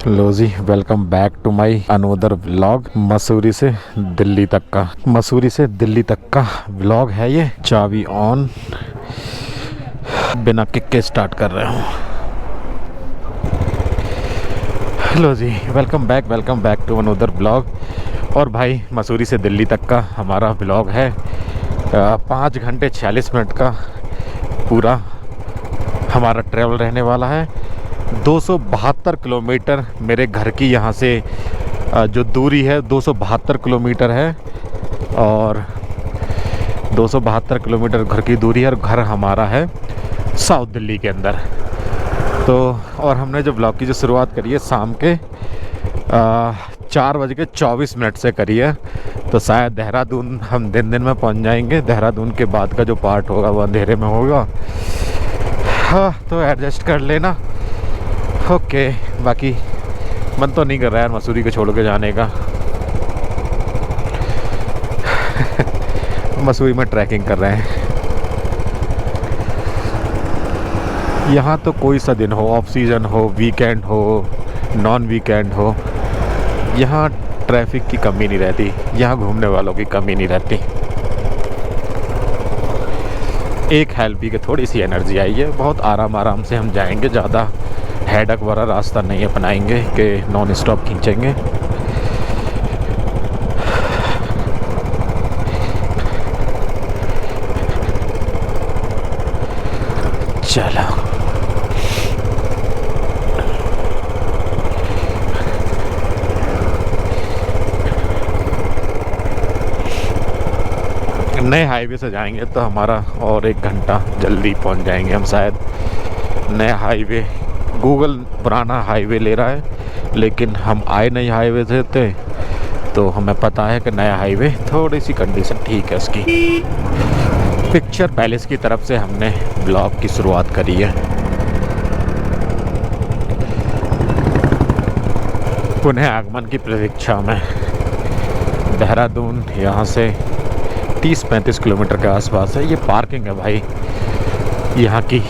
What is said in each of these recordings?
लो जी, welcome back to my another vlog. Mussoorie से दिल्ली तक का व्लॉग है ये। चाबी ऑन, बिना किक के स्टार्ट कर रहे हूँ। लो जी, welcome back to another vlog. और भाई मसूरी से दिल्ली तक का हमारा व्लॉग है 5 घंटे 46 मिनट का पूरा हमारा ट्रैवल रहने वाला है। 272 किलोमीटर मेरे घर की यहाँ से जो दूरी है 272 किलोमीटर है। और 272 किलोमीटर घर की दूरी है और घर हमारा है साउथ दिल्ली के अंदर। तो और हमने जो ब्लॉग की जो शुरुआत करी है शाम के 4:24 से करी है। तो शायद देहरादून हम दिन में पहुँच जाएंगे। देहरादून के बाद का जो पार्ट होगा वो अंधेरे में होगा। हाँ, तो एडजस्ट कर लेना। ओके, बाकी मन तो नहीं कर रहा यार मसूरी को छोड़ के जाने का। मसूरी में ट्रैकिंग कर रहे हैं। यहाँ तो कोई सा दिन हो, ऑफ सीज़न हो, वीकेंड हो, नॉन वीकेंड हो, यहाँ ट्रैफिक की कमी नहीं रहती। यहाँ घूमने वालों की कमी नहीं रहती। एक हेल्पी की थोड़ी सी एनर्जी आई है। बहुत आराम से हम जाएंगे। ज़्यादा हेडक वाला रास्ता नहीं अपनाएंगे कि नॉन स्टॉप खींचेंगे। चलो, नए हाईवे से जाएंगे तो हमारा और 1 घंटा जल्दी पहुंच जाएंगे हम शायद। नया हाईवे, गूगल पुराना हाईवे ले रहा है, लेकिन हम आए नए हाईवे से थे तो हमें पता है कि नया हाईवे थोड़ी सी कंडीशन ठीक है उसकी। पिक्चर पैलेस की तरफ से हमने ब्लॉग की शुरुआत करी है। पुनः आगमन की प्रतीक्षा में। देहरादून यहाँ से 30-35 किलोमीटर के आसपास है। ये पार्किंग है भाई, यहाँ की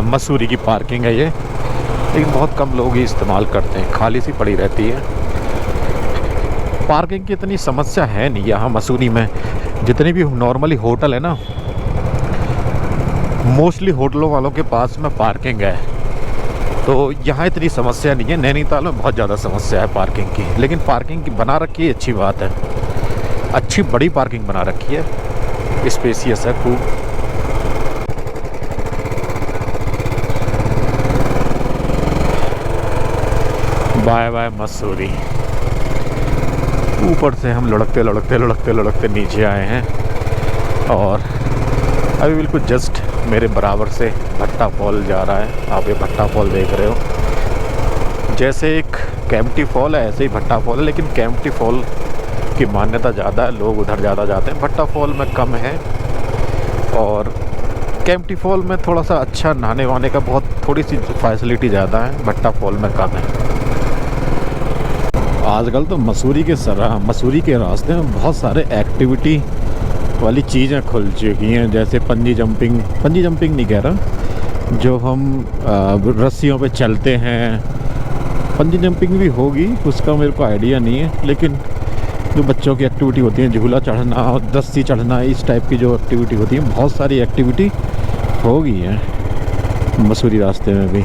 मसूरी की पार्किंग है ये, लेकिन बहुत कम लोग ही इस्तेमाल करते हैं, खाली सी पड़ी रहती है। पार्किंग की इतनी समस्या है नहीं यहाँ मसूरी में। जितने भी नॉर्मली होटल है ना, मोस्टली होटलों वालों के पास में पार्किंग है, तो यहाँ इतनी समस्या नहीं है। नैनीताल में बहुत ज़्यादा समस्या है पार्किंग की, लेकिन पार्किंग की बना रखी है, अच्छी बात है। अच्छी बड़ी पार्किंग बना रखी है, स्पेसियस है खूब। Bye bye Mussoorie. ऊपर से हम लुढ़कते नीचे आए हैं और अभी बिल्कुल जस्ट मेरे बराबर से भट्टा फॉल जा रहा है। आप ये भट्टा फॉल देख रहे हो। जैसे एक कैंपटी फॉल है ऐसे ही भट्टा फॉल है, लेकिन कैंपटी फॉल की मान्यता ज़्यादा है, लोग उधर ज़्यादा जाते हैं। भट्टा फॉल में कम है और कैंपटी फॉल में थोड़ा सा अच्छा नहाने वहाने का थोड़ी सी फैसिलिटी ज़्यादा है, भट्टा फॉल में कम है। आजकल तो मसूरी के रास्ते में बहुत सारे एक्टिविटी वाली चीज़ें खुल चुकी हैं, जैसे पंजी जंपिंग नहीं कह रहा, जो हम रस्सियों पे चलते हैं। पंजी जंपिंग भी होगी, उसका मेरे को आइडिया नहीं है, लेकिन जो बच्चों की एक्टिविटी होती है, झूला चढ़ना, रस्सी चढ़ना, इस टाइप की जो एक्टिविटी होती है, बहुत सारी एक्टिविटी हो गई है मसूरी रास्ते में भी।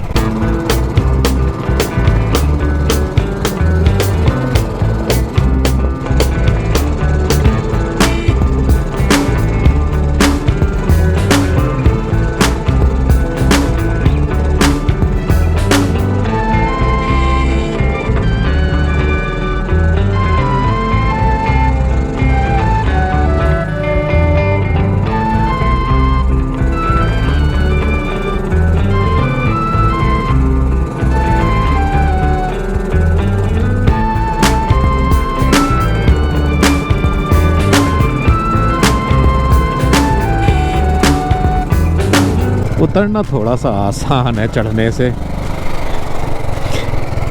उतरना थोड़ा सा आसान है चढ़ने से,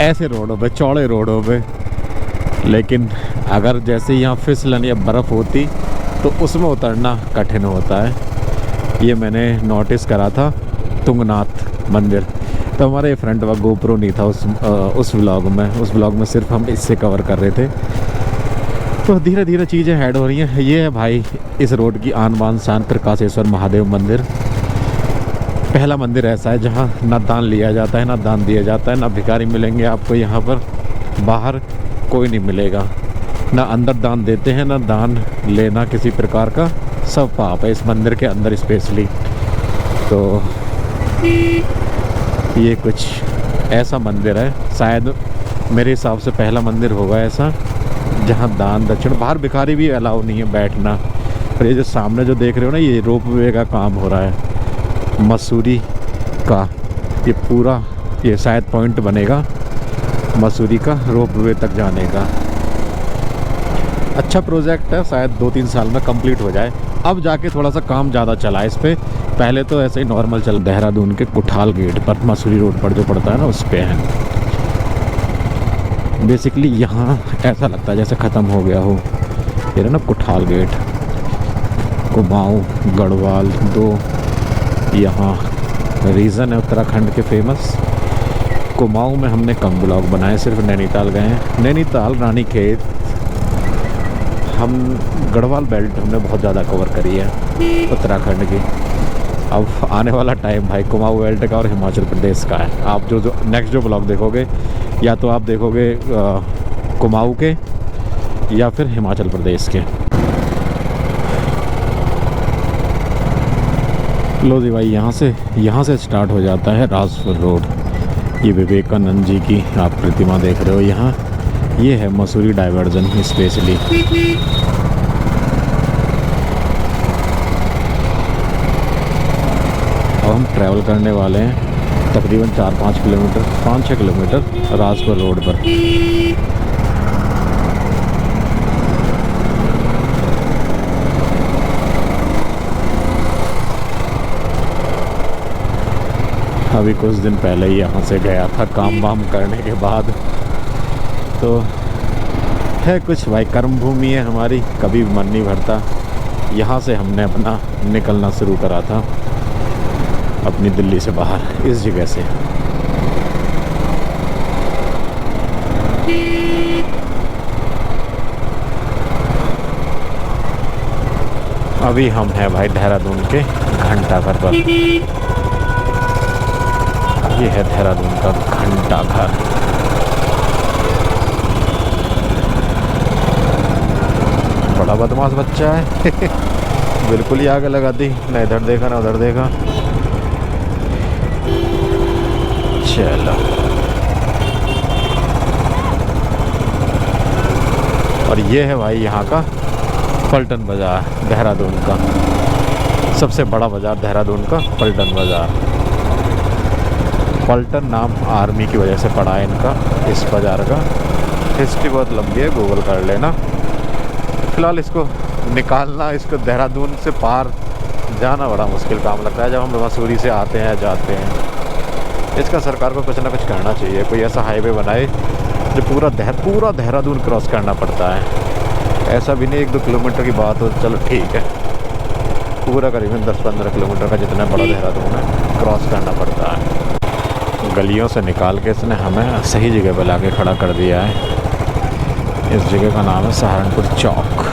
ऐसे रोडों पे, चौड़े रोडों पे। लेकिन अगर जैसे यहाँ फिसलन या बर्फ़ होती तो उसमें उतरना कठिन होता है। ये मैंने नोटिस करा था तुंगनाथ मंदिर। तो हमारा ये फ्रंट वाला गोप्रो नहीं था उस व्लॉग में सिर्फ हम इससे कवर कर रहे थे। तो धीरे धीरे चीज़ें ऐड हो रही हैं। ये है भाई इस रोड की आन बान शान प्रकाशेश्वर महादेव मंदिर। पहला मंदिर ऐसा है जहाँ ना दान लिया जाता है, ना दान दिया जाता है, ना भिखारी मिलेंगे आपको यहाँ पर, बाहर कोई नहीं मिलेगा, ना अंदर दान देते हैं, ना दान लेना किसी प्रकार का, सब पाप है इस मंदिर के अंदर स्पेशली। तो ये कुछ ऐसा मंदिर है, शायद मेरे हिसाब से पहला मंदिर होगा ऐसा जहाँ दान दक्षिण, बाहर भिखारी भी अलाउ नहीं है बैठना। और ये जो सामने जो देख रहे हो ना, ये रोप वे का काम हो रहा है मसूरी का। ये पूरा ये शायद पॉइंट बनेगा मसूरी का रोप वे तक जाने का। अच्छा प्रोजेक्ट है, शायद 2-3 साल में कंप्लीट हो जाए। अब जाके थोड़ा सा काम ज़्यादा चला है इस पर, पहले तो ऐसे ही नॉर्मल चल। देहरादून के कुठाल गेट पर मसूरी रोड पर जो पड़ता है ना, उस पर है। बेसिकली यहाँ ऐसा लगता है जैसे ख़त्म हो गया हो। ये ना कुठाल गेट, कुमाऊँ, गढ़वाल 2 यहाँ रीज़न है उत्तराखंड के फेमस। कुमाऊँ में हमने कम ब्लॉग बनाए, सिर्फ नैनीताल गए हैं, नैनीताल, रानीखेत। हम गढ़वाल बेल्ट हमने बहुत ज़्यादा कवर करी है उत्तराखंड की। अब आने वाला टाइम भाई कुमाऊँ बेल्ट का और हिमाचल प्रदेश का है। आप जो नेक्स्ट जो ब्लॉग देखोगे, या तो आप देखोगे कुमाऊँ के या फिर हिमाचल प्रदेश के। लो जी भाई, यहाँ से स्टार्ट हो जाता है राजपुर रोड। ये विवेकानंद जी की आप प्रतिमा देख रहे हो यहाँ, ये है मसूरी डाइवर्जन स्पेशली। अब हम ट्रैवल करने वाले हैं तकरीबन 4-5 किलोमीटर, 5-6 किलोमीटर राजपुर रोड पर। अभी कुछ दिन पहले ही यहाँ से गया था काम वाम करने के बाद। तो है कुछ भाई, कर्म भूमि है हमारी, कभी मन नहीं भरता। यहाँ से हमने अपना निकलना शुरू करा था अपनी दिल्ली से बाहर, इस जगह से। अभी हम हैं भाई देहरादून के घंटाघर पर। ये है देहरादून का घंटाघर। बड़ा बदमाश बच्चा है बिल्कुल ही आगे लगा दी, ना इधर देखा ना उधर देखा। चलो, और ये है भाई यहाँ का पलटन बाज़ार, देहरादून का सबसे बड़ा बाज़ार, देहरादून का पलटन बाज़ार। पलटन नाम आर्मी की वजह से पड़ा है इनका, इस बाज़ार का। हिस्ट्री बहुत लंबी है, गूगल कर लेना। फ़िलहाल इसको निकालना, इसको देहरादून से पार जाना बड़ा मुश्किल काम लगता है जब हम मसूरी से आते हैं जाते हैं। इसका सरकार को कुछ ना कुछ करना चाहिए, कोई ऐसा हाईवे बनाए जो पूरा देहरादून क्रॉस करना पड़ता है। ऐसा भी नहीं 1-2 किलोमीटर की बात हो, चलो ठीक है, पूरा करीबन 10-15 किलोमीटर का जितना बड़ा देहरादून है क्रॉस करना पड़ता है। गलियों से निकाल के इसने हमें सही जगह पर लाके खड़ा कर दिया है। इस जगह का नाम है सहारनपुर चौक।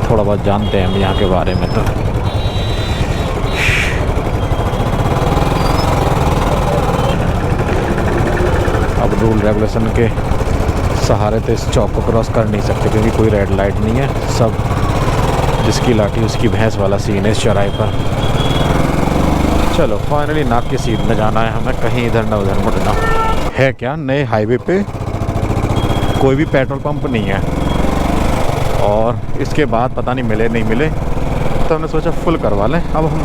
थोड़ा बहुत जानते हैं हम यहाँ के बारे में। तो अब रूल रेगुलेशन के सहारे तो इस चौक को क्रॉस कर नहीं सकते क्योंकि कोई रेड लाइट नहीं है। सब जिसकी लाठी उसकी भैंस वाला सीन है इस चौराहे पर। चलो फाइनली नाक की सीध में जाना है हमें, कहीं इधर ना उधर मुड़ना है। क्या नए हाईवे पे कोई भी पेट्रोल पंप नहीं है, और इसके बाद पता नहीं मिले नहीं मिले, तो हमने सोचा फुल करवा लें। अब हम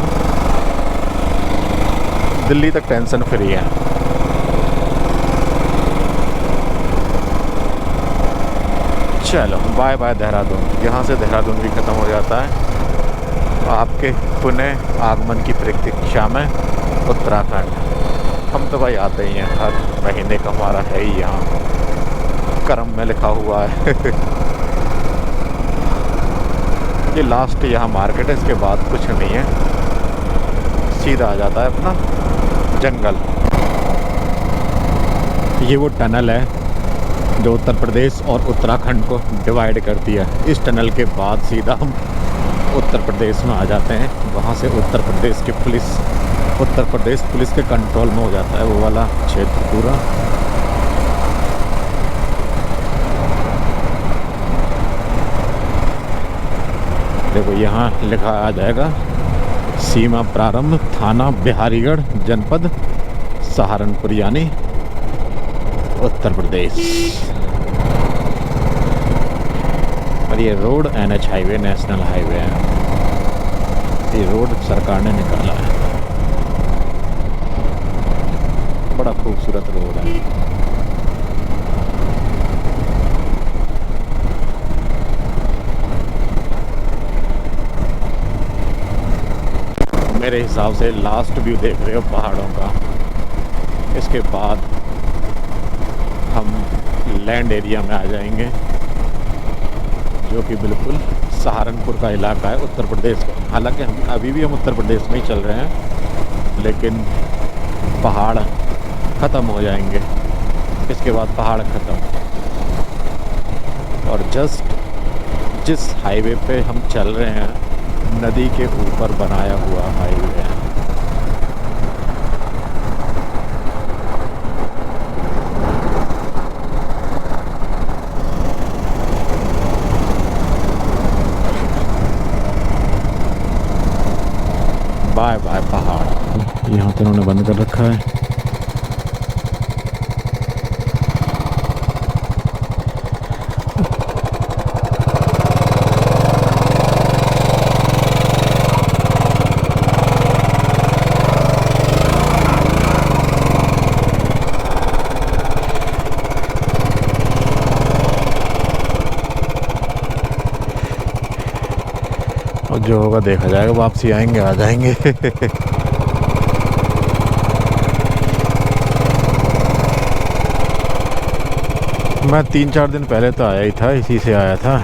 दिल्ली तक टेंशन फ्री है। चलो बाय बाय देहरादून। यहाँ से देहरादून भी ख़त्म हो जाता है। आपके पुनः आगमन की प्रतीक्षा में उत्तराखंड। हम तो भाई आते ही हैं, हर महीने का हमारा है ही यहाँ, कर्म में लिखा हुआ है ये लास्ट यहाँ मार्केट है, इसके बाद कुछ नहीं है, सीधा आ जाता है अपना जंगल। ये वो टनल है जो उत्तर प्रदेश और उत्तराखंड को डिवाइड करती है। इस टनल के बाद सीधा हम उत्तर प्रदेश में आ जाते हैं। वहाँ से उत्तर प्रदेश पुलिस के कंट्रोल में हो जाता है वो वाला क्षेत्र पूरा। देखो यहाँ लिखा आ जाएगा सीमा प्रारंभ थाना बिहारीगढ़ जनपद सहारनपुर यानी उत्तर प्रदेश। और ये road NH highway national highway है। ये रोड सरकार ने निकाला है। बड़ा खूबसूरत रोड है। मेरे हिसाब से लास्ट व्यू देख रहे हो पहाड़ों का। इसके बाद हम लैंड एरिया में आ जाएंगे जो कि बिल्कुल सहारनपुर का इलाका है उत्तर प्रदेश का। हालांकि हम उत्तर प्रदेश में ही चल रहे हैं, लेकिन पहाड़ ख़त्म हो जाएंगे। इसके बाद पहाड़ ख़त्म, और जस्ट जिस हाईवे पे हम चल रहे हैं नदी के ऊपर बनाया हुआ हाईवे है। बाय बाय पहाड़। यहाँ पे उन्होंने बंद कर रखा है। और जो होगा देखा जाएगा। वापसी आएंगे आ जाएंगे। मैं 3-4 दिन पहले तो आया ही था, इसी से आया था।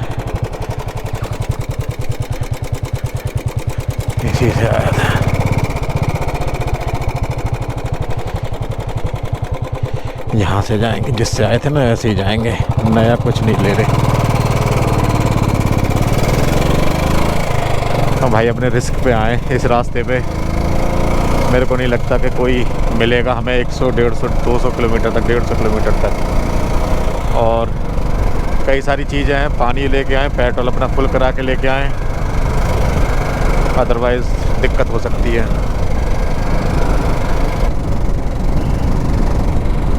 यहाँ से जाएंगे, जिससे आए थे ना ऐसे ही जाएंगे, नया कुछ नहीं ले रहे। हम भाई अपने रिस्क पे आए इस रास्ते पे। मेरे को नहीं लगता कि कोई मिलेगा हमें 100, 150, 200 किलोमीटर तक, 150 किलोमीटर तक। और कई सारी चीज़ें हैं। पानी लेके आए, पेट्रोल अपना फुल करा के लेके आए, अदरवाइज़ दिक्कत हो सकती है।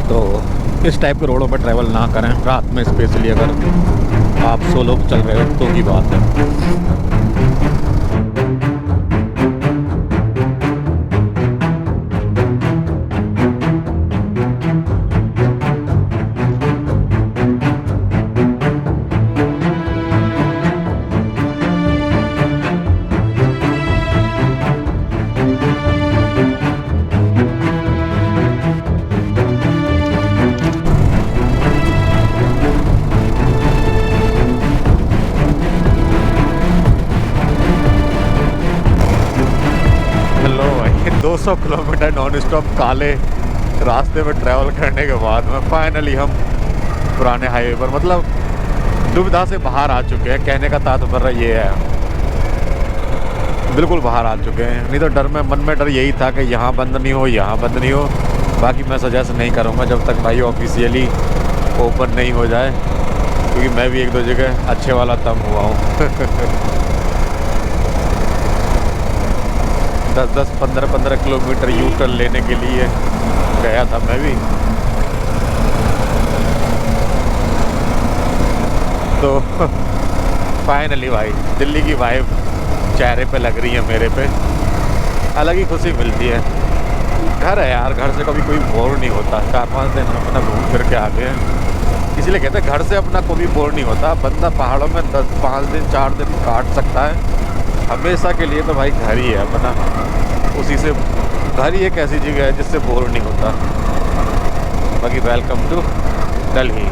तो इस टाइप के रोडों पर ट्रैवल ना करें रात में, स्पेशली अगर आप सोलो चल रहे हो तो की बात है। लो भाई 200 किलोमीटर नॉन स्टॉप काले रास्ते में ट्रैवल करने के बाद में फाइनली हम पुराने हाईवे पर, मतलब दुविधा से बाहर आ चुके हैं। कहने का तात्पर्य ये है, बिल्कुल बाहर आ चुके हैं। नहीं तो डर में, मन में डर यही था कि यहाँ बंद नहीं हो, यहाँ बंद नहीं हो। बाकी मैं सजेस्ट नहीं करूँगा जब तक भाई ऑफिशियली ओपन नहीं हो जाए, क्योंकि मैं भी 1-2 जगह अच्छे वाला तम हुआ हूँ। 10-10, 15-15 किलोमीटर यू टर्न लेने के लिए गया था मैं भी। तो फाइनली भाई दिल्ली की वाइब चेहरे पे लग रही है मेरे पे। अलग ही खुशी मिलती है। घर है यार, घर से कभी कोई बोर नहीं होता। 4-5 दिन हम अपना घूम फिर के आ गए, इसीलिए कहते हैं घर से अपना कोई बोर नहीं होता। बंदा पहाड़ों में 5 दिन 4 दिन काट सकता है। हमेशा के लिए तो भाई घर ही है अपना। उसी से घर ही एक ऐसी जगह है जिससे बोर नहीं होता। बाकी वेलकम टू दिल्ली।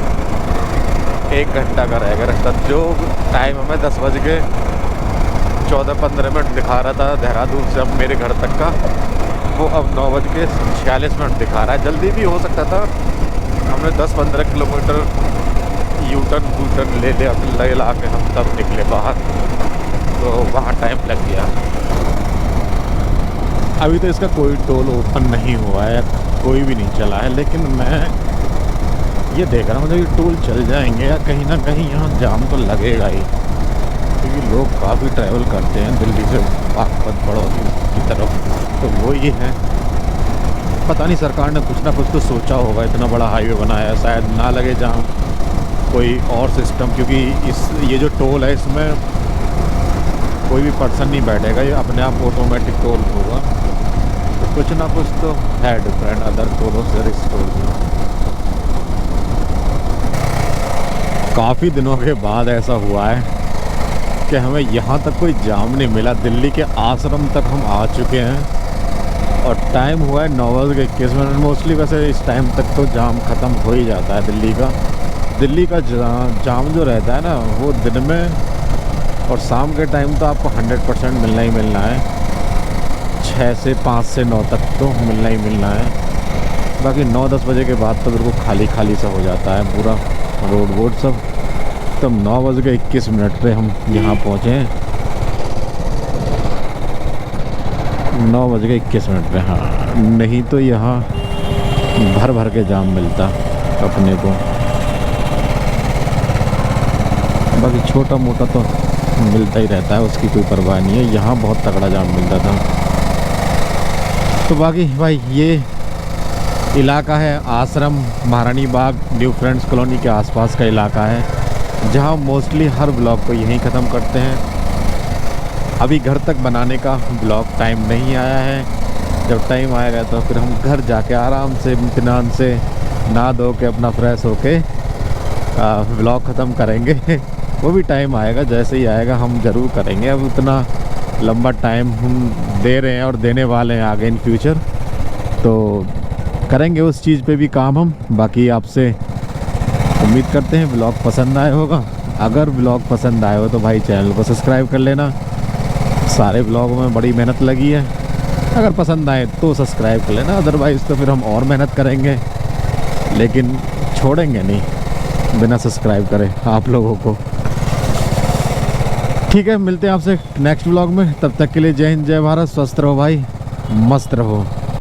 1 घंटा का रहेगा रास्ता। जो टाइम हमें 10 बज के 14-15 दिखा रहा था देहरादून से अब मेरे घर तक का, वो अब 9 बज के 46 दिखा रहा है। जल्दी भी हो सकता था, हम हमने 10-15 किलोमीटर यू टर्न ले ला के हम तब निकले बाहर, तो वहाँ टाइम लग गया। अभी तो इसका कोई टोल ओपन नहीं हुआ है, कोई भी नहीं चला है, लेकिन मैं ये देख रहा हूँ जब ये टोल चल जाएंगे या कहीं ना कहीं यहाँ जाम तो लगेगा ही, क्योंकि लोग काफ़ी ट्रैवल करते हैं दिल्ली से बागपत बड़ौनी की तरफ। तो वो ये है, पता नहीं सरकार ने कुछ ना कुछ तो सोचा होगा, इतना बड़ा हाईवे बनाया, शायद ना लगे जाम, कोई और सिस्टम, क्योंकि ये जो टोल है इसमें कोई भी पर्सन नहीं बैठेगा, ये अपने आप ऑटोमेटिक टोल होगा। तो कुछ ना कुछ तो है डिफरेंट अदर टोलों से इस टोल में। काफ़ी दिनों के बाद ऐसा हुआ है कि हमें यहाँ तक कोई जाम नहीं मिला। दिल्ली के आश्रम तक हम आ चुके हैं और टाइम हुआ है 9:21। मोस्टली वैसे इस टाइम तक तो जाम ख़त्म हो ही जाता है दिल्ली का। दिल्ली का जाम जो रहता है ना, वो दिन में और शाम के टाइम तो आपको 100% मिलना ही मिलना है। 6 से 5 से 9 तक तो मिलना ही मिलना है। बाकी 9-10 बजे के बाद तो बिल्कुल खाली खाली सा हो जाता है पूरा रोड वोड सब। तब 9:21 पे हम यहाँ पहुँचे हैं, 9:21 पे। हाँ, नहीं तो यहाँ भर भर के जाम मिलता अपने को। बाकी छोटा मोटा तो मिलता ही रहता है, उसकी कोई परवाह नहीं है। यहाँ बहुत तगड़ा जाम मिलता था। तो बाकी भाई ये इलाका है आश्रम, महारानी बाग, न्यू फ्रेंड्स कॉलोनी के आसपास का इलाका है, जहाँ मोस्टली हर ब्लॉग को यहीं ख़त्म करते हैं। अभी घर तक बनाने का ब्लॉग टाइम नहीं आया है। जब टाइम आएगा तो फिर हम घर जाके आराम से इत्मीनान से नहा धो के अपना फ्रेश होके ब्लॉग ख़त्म करेंगे। वो भी टाइम आएगा, जैसे ही आएगा हम ज़रूर करेंगे। अब उतना लंबा टाइम हम दे रहे हैं और देने वाले हैं आगे इन फ्यूचर, तो करेंगे उस चीज़ पे भी काम हम। बाकी आपसे उम्मीद करते हैं ब्लॉग पसंद आया होगा। अगर ब्लॉग पसंद आए हो तो भाई चैनल को सब्सक्राइब कर लेना। सारे ब्लॉगों में बड़ी मेहनत लगी है, अगर पसंद आए तो सब्सक्राइब कर लेना, अदरवाइज़ तो फिर हम और मेहनत करेंगे, लेकिन छोड़ेंगे नहीं बिना सब्सक्राइब करे आप लोगों को। ठीक है, मिलते हैं आपसे नेक्स्ट व्लॉग में। तब तक के लिए जय हिंद, जय भारत, स्वस्थ रहो भाई, मस्त रहो।